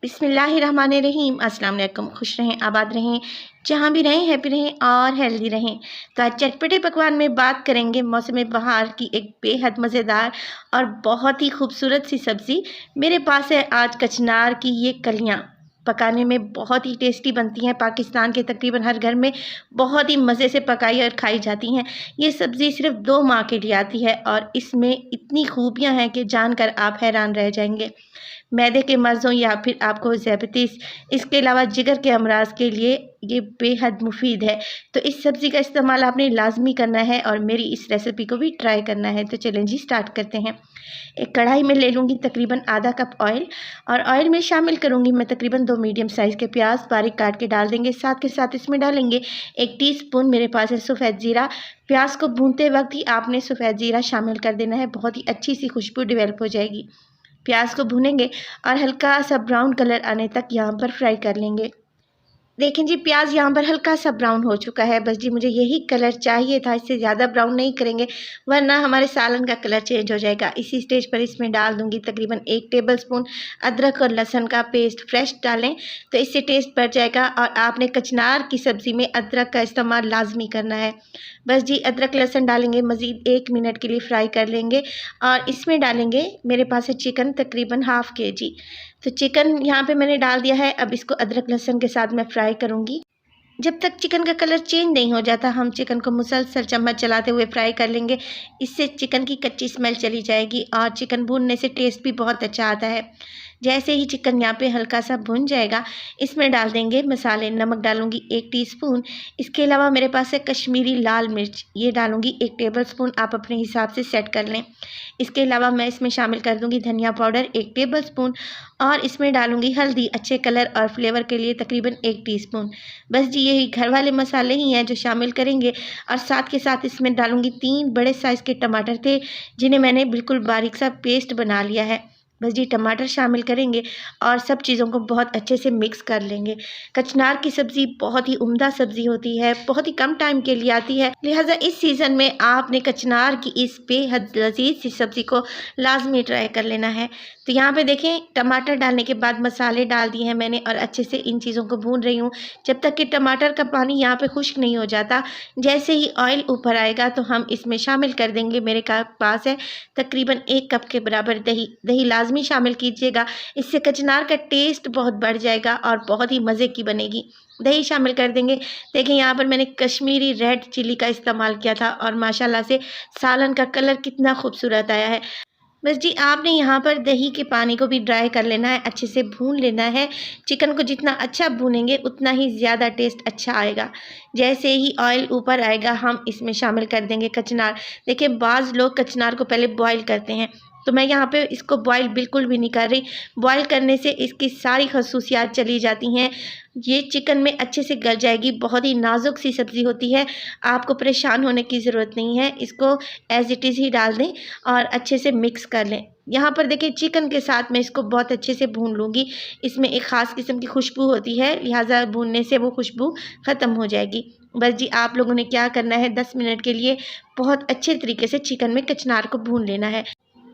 बिस्मिल्लाहिर्रहमानिर्रहीम। अस्सलाम वालेकुम। खुश रहें, आबाद रहें, जहाँ भी रहें हैप्पी रहें और हेल्दी रहें। तो आज चटपटे पकवान में बात करेंगे मौसम बहार की एक बेहद मज़ेदार और बहुत ही खूबसूरत सी सब्ज़ी। मेरे पास है आज कचनार की ये कलियाँ। पकाने में बहुत ही टेस्टी बनती हैं। पाकिस्तान के तकरीबन हर घर में बहुत ही मज़े से पकाई और खाई जाती हैं। ये सब्ज़ी सिर्फ 2 माह के लिए आती है और इसमें इतनी खूबियाँ हैं कि जानकर आप हैरान रह जाएंगे। मैदे के मर्ज़ों या फिर आपको ज़ैबितिस, इसके अलावा जिगर के अमराज के लिए ये बेहद मुफीद है। तो इस सब्ज़ी का इस्तेमाल आपने लाज़मी करना है और मेरी इस रेसिपी को भी ट्राई करना है। तो चलें जी स्टार्ट करते हैं। एक कढ़ाई में ले लूँगी तकरीबन आधा कप ऑयल और ऑयल में शामिल करूँगी मैं तकरीबन 2 मीडियम साइज़ के प्याज बारीक काट के डाल देंगे। साथ के साथ इसमें डालेंगे 1 टीस्पून मेरे पास है सफ़ेद ज़ीरा। प्याज को भूनते वक्त ही आपने सफ़ेद ज़ीरा शामिल कर देना है, बहुत ही अच्छी सी खुशबू डेवलप हो जाएगी। प्याज को भूनेंगे और हल्का सा ब्राउन कलर आने तक यहाँ पर फ्राई कर लेंगे। देखें जी प्याज यहाँ पर हल्का सा ब्राउन हो चुका है। बस जी मुझे यही कलर चाहिए था, इससे ज़्यादा ब्राउन नहीं करेंगे वरना हमारे सालन का कलर चेंज हो जाएगा। इसी स्टेज पर इसमें डाल दूँगी तकरीबन 1 टेबलस्पून अदरक और लहसुन का पेस्ट। फ्रेश डालें तो इससे टेस्ट बढ़ जाएगा और आपने कचनार की सब्ज़ी में अदरक का इस्तेमाल लाजमी करना है। बस जी अदरक लहसुन डालेंगे, मज़ीद 1 मिनट के लिए फ्राई कर लेंगे और इसमें डालेंगे मेरे पास है चिकन तकरीबन हाफ़ केजी। तो चिकन यहाँ पे मैंने डाल दिया है। अब इसको अदरक लहसुन के साथ मैं फ्राई करूँगी। जब तक चिकन का कलर चेंज नहीं हो जाता हम चिकन को मुसलसल चम्मच चलाते हुए फ्राई कर लेंगे। इससे चिकन की कच्ची स्मेल चली जाएगी और चिकन भूनने से टेस्ट भी बहुत अच्छा आता है। जैसे ही चिकन यहाँ पे हल्का सा भुन जाएगा इसमें डाल देंगे मसाले। नमक डालूँगी 1 टीस्पून। इसके अलावा मेरे पास है कश्मीरी लाल मिर्च, ये डालूँगी 1 टेबलस्पून। आप अपने हिसाब से सेट कर लें। इसके अलावा मैं इसमें शामिल कर दूँगी धनिया पाउडर 1 टेबलस्पून और इसमें डालूँगी हल्दी अच्छे कलर और फ्लेवर के लिए तकरीबन 1 टीस्पून। बस जी यही घर वाले मसाले ही हैं जो शामिल करेंगे और साथ के साथ इसमें डालूँगी 3 बड़े साइज़ के टमाटर थे जिन्हें मैंने बिल्कुल बारीक सा पेस्ट बना लिया है। बस जी टमाटर शामिल करेंगे और सब चीज़ों को बहुत अच्छे से मिक्स कर लेंगे। कचनार की सब्ज़ी बहुत ही उम्दा सब्ज़ी होती है, बहुत ही कम टाइम के लिए आती है, लिहाजा इस सीज़न में आपने कचनार की इस बेहद लज़ीज़ सी सब्ज़ी को लाजमी ट्राई कर लेना है। तो यहाँ पे देखें टमाटर डालने के बाद मसाले डाल दिए हैं मैंने और अच्छे से इन चीज़ों को भून रही हूँ जब तक कि टमाटर का पानी यहाँ पे खुश्क नहीं हो जाता। जैसे ही ऑयल ऊपर आएगा तो हम इसमें शामिल कर देंगे मेरे पास है तकरीबन 1 कप के बराबर दही। दही लाजमी शामिल कीजिएगा, इससे कचनार का टेस्ट बहुत बढ़ जाएगा और बहुत ही मज़े की बनेगी। दही शामिल कर देंगे। देखें यहाँ पर मैंने कश्मीरी रेड चिली का इस्तेमाल किया था और माशाल्लाह से सालन का कलर कितना खूबसूरत आया है। बस जी आपने यहाँ पर दही के पानी को भी ड्राई कर लेना है, अच्छे से भून लेना है। चिकन को जितना अच्छा भूनेंगे उतना ही ज़्यादा टेस्ट अच्छा आएगा। जैसे ही ऑयल ऊपर आएगा हम इसमें शामिल कर देंगे कचनार। देखिए बाज़ लोग कचनार को पहले बॉईल करते हैं, तो मैं यहाँ पे इसको बॉईल बिल्कुल भी नहीं कर रही। बॉईल करने से इसकी सारी खसूसियात चली जाती हैं। ये चिकन में अच्छे से गल जाएगी। बहुत ही नाजुक सी सब्ज़ी होती है, आपको परेशान होने की ज़रूरत नहीं है। इसको एज़ इट इज़ ही डाल दें और अच्छे से मिक्स कर लें। यहाँ पर देखिए चिकन के साथ मैं इसको बहुत अच्छे से भून लूँगी। इसमें एक ख़ास किस्म की खुशबू होती है, लिहाजा भूनने से वो खुशबू ख़त्म हो जाएगी। बस जी आप लोगों ने क्या करना है 10 मिनट के लिए बहुत अच्छे तरीके से चिकन में कचनार को भून लेना है।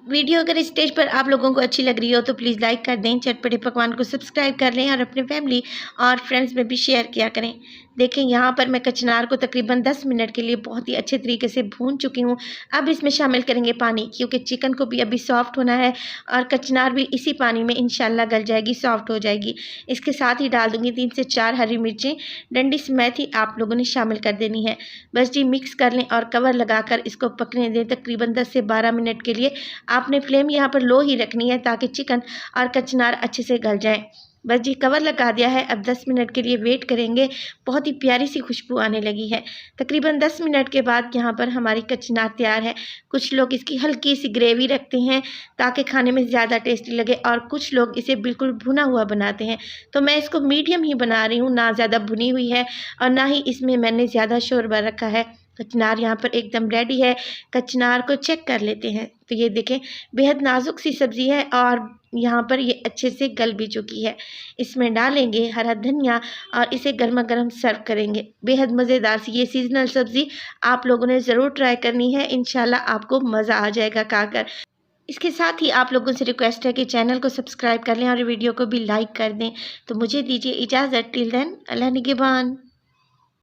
वीडियो अगर इस स्टेज पर आप लोगों को अच्छी लग रही हो तो प्लीज़ लाइक कर दें, चटपटे पकवान को सब्सक्राइब कर लें और अपने फैमिली और फ्रेंड्स में भी शेयर किया करें। देखें यहाँ पर मैं कचनार को तकरीबन 10 मिनट के लिए बहुत ही अच्छे तरीके से भून चुकी हूँ। अब इसमें शामिल करेंगे पानी, क्योंकि चिकन को भी अभी सॉफ्ट होना है और कचनार भी इसी पानी में इंशाल्लाह गल जाएगी, सॉफ्ट हो जाएगी। इसके साथ ही डाल दूँगी 3 से 4 हरी मिर्चें, डंडी समेत ही आप लोगों ने शामिल कर देनी है। बस जी मिक्स कर लें और कवर लगाकर इसको पकने दें तकरीबन 10 से 12 मिनट के लिए। आपने फ्लेम यहाँ पर लो ही रखनी है ताकि चिकन और कचनार अच्छे से गल जाएँ। बस जी कवर लगा दिया है। अब 10 मिनट के लिए वेट करेंगे। बहुत ही प्यारी सी खुशबू आने लगी है। तकरीबन 10 मिनट के बाद यहाँ पर हमारी कचनार तैयार है। कुछ लोग इसकी हल्की सी ग्रेवी रखते हैं ताकि खाने में ज़्यादा टेस्टी लगे और कुछ लोग इसे बिल्कुल भुना हुआ बनाते हैं। तो मैं इसको मीडियम ही बना रही हूँ, ना ज़्यादा भुनी हुई है और ना ही इसमें मैंने ज़्यादा शोरबा रखा है। कचनार यहाँ पर एकदम रेडी है। कचनार को चेक कर लेते हैं। तो ये देखें बेहद नाजुक सी सब्ज़ी है और यहाँ पर ये अच्छे से गल भी चुकी है। इसमें डालेंगे हरा धनिया और इसे गर्मा गर्म सर्व करेंगे। बेहद मज़ेदार सी ये सीज़नल सब्ज़ी आप लोगों ने ज़रूर ट्राई करनी है। इंशाल्लाह आपको मज़ा आ जाएगा खाकर। इसके साथ ही आप लोगों से रिक्वेस्ट है कि चैनल को सब्सक्राइब कर लें और वीडियो को भी लाइक कर दें। तो मुझे दीजिए इजाज़त, टिल देन अल्लाह निगहबान।